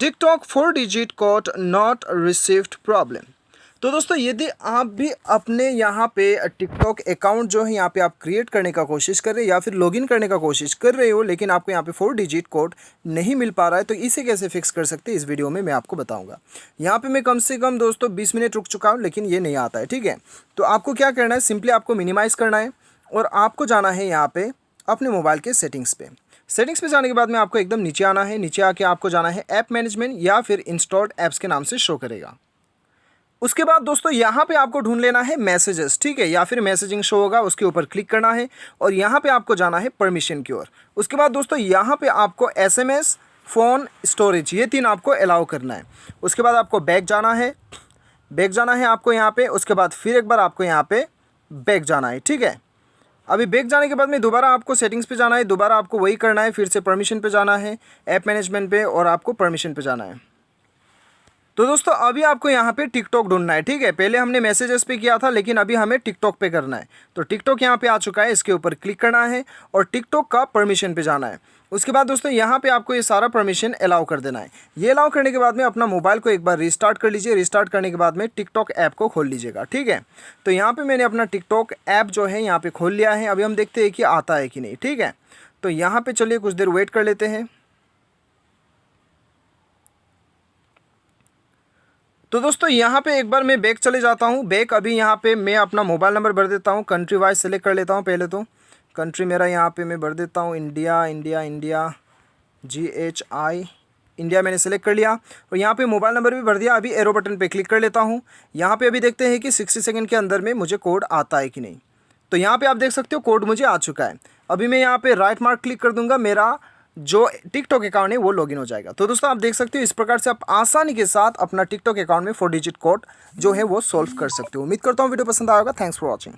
TikTok 4 digit code not received problem. तो दोस्तों यदि आप भी अपने यहाँ पे टिकटॉक अकाउंट जो है यहाँ पे आप क्रिएट करने का कोशिश कर रहे हैं या फिर लॉगिन करने का कोशिश कर रहे हो, लेकिन आपको यहाँ पे 4 डिजिट कोड नहीं मिल पा रहा है, तो इसे कैसे फिक्स कर सकते हैं इस वीडियो में मैं आपको बताऊंगा। यहाँ पे मैं कम से कम दोस्तों 20 मिनट रुक चुका हूँ, लेकिन ये नहीं आता है। ठीक है, तो आपको क्या करना है, सिंपली आपको मिनिमाइज़ करना है और आपको जाना है यहाँ पे अपने मोबाइल के सेटिंग्स पे जाने के बाद में आपको एकदम नीचे आना है। नीचे आके आपको जाना है ऐप मैनेजमेंट या फिर इंस्टॉल्ड ऐप्स के नाम से शो करेगा। उसके बाद दोस्तों यहाँ पे आपको ढूंढ लेना है मैसेजेस, ठीक है, या फिर मैसेजिंग शो होगा, उसके ऊपर क्लिक करना है और यहाँ पे आपको जाना है परमिशन की ओर। उसके बाद दोस्तों यहाँ पे आपको एसएमएस, फ़ोन, स्टोरेज, ये 3 आपको अलाउ करना है। उसके बाद आपको बैक जाना है आपको यहाँ पे। उसके बाद फिर एक बार आपको यहाँ पे बैक जाना है। ठीक है, अभी बैक जाने के बाद में दोबारा आपको सेटिंग्स पे जाना है, दोबारा आपको वही करना है, फिर से परमिशन पे जाना है, ऐप मैनेजमेंट पे, और आपको परमिशन पे जाना है। तो दोस्तों अभी आपको यहाँ पे टिकटॉक ढूंढना है। ठीक है, पहले हमने मैसेजेस पे किया था, लेकिन अभी हमें टिकटॉक पे करना है। तो टिकटॉक यहाँ पे आ चुका है, इसके ऊपर क्लिक करना है और टिकटॉक का परमिशन पे जाना है। उसके बाद दोस्तों यहाँ पे आपको ये सारा परमिशन अलाउ कर देना है। ये अलाउ करने के बाद में अपना मोबाइल को एक बार रिस्टार्ट कर लीजिए। रिस्टार्ट करने के बाद में टिकटॉक ऐप को खोल लीजिएगा। ठीक है, तो यहाँ पे मैंने अपना टिकटॉक ऐप जो है यहाँ पे खोल लिया है। अभी हम देखते हैं कि आता है कि नहीं। ठीक है, तो यहाँ पे चलिए कुछ देर वेट कर लेते हैं। तो दोस्तों यहाँ पे एक बार मैं बैक चले जाता हूँ। बैक अभी यहाँ पे मैं अपना मोबाइल नंबर भर देता हूँ, कंट्री वाइज सेलेक्ट कर लेता हूँ। पहले तो कंट्री मेरा यहाँ पे मैं भर देता हूँ इंडिया, GHI, इंडिया मैंने सेलेक्ट कर लिया और यहाँ पे मोबाइल नंबर भी भर दिया। अभी एरो बटन पे क्लिक कर लेता हूँ। यहाँ पे अभी देखते हैं कि 60 सेकंड के अंदर में मुझे कोड आता है कि नहीं। तो यहाँ पे आप देख सकते हो कोड मुझे आ चुका है। अभी मैं यहाँ पे राइट मार्क क्लिक कर दूंगा, मेरा जो टिकटॉक अकाउंट है वो लॉगिन हो जाएगा। तो दोस्तों आप देख सकते हो इस प्रकार से आप आसानी के साथ अपना टिकटॉक अकाउंट में 4 डिजिट कोड जो है वो सॉल्व कर सकते हो। उम्मीद करता हूँ वीडियो पसंद आएगा। Thanks for watching.